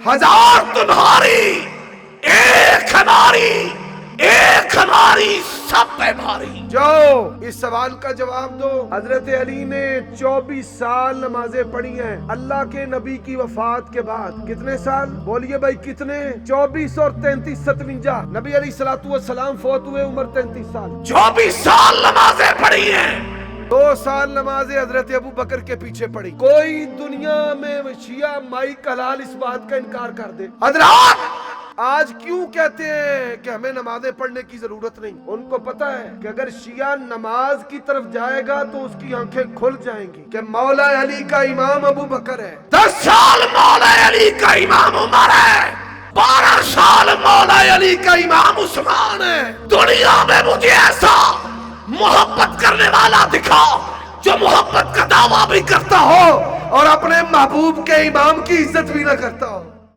1000 تمہاری ایک ہماری سب پہ بھاری. جاؤ اس سوال کا جواب دو. حضرت علی نے 24 سال نمازیں پڑھی ہیں اللہ کے نبی کی وفات کے بعد. کتنے سال بولیے بھائی کتنے؟ 24 اور 33 57. نبی علیہ الصلوۃ والسلام فوت ہوئے عمر 33 سال. 24 سال نمازیں پڑھی ہیں. 2 سال نمازیں حضرت ابو بکر کے پیچھے پڑھی. کوئی دنیا میں شیعہ مائی کلال اس بات کا انکار کر دے. حضرات آج کیوں کہتے ہیں کہ ہمیں نمازیں پڑھنے کی ضرورت نہیں؟ ان کو پتا ہے کہ اگر شیعہ نماز کی طرف جائے گا تو اس کی آنکھیں کھل جائیں گی کہ مولا علی کا امام ابو بکر ہے. 10 سال مولا علی کا امام عمر ہے. 12 سال مولا علی کا امام عثمان ہے. دنیا میں مجھے ایسا محبت کرنے والا دکھاؤ جو محبت کا دعویٰ بھی کرتا ہو اور اپنے محبوب کے امام کی عزت بھی نہ کرتا ہو.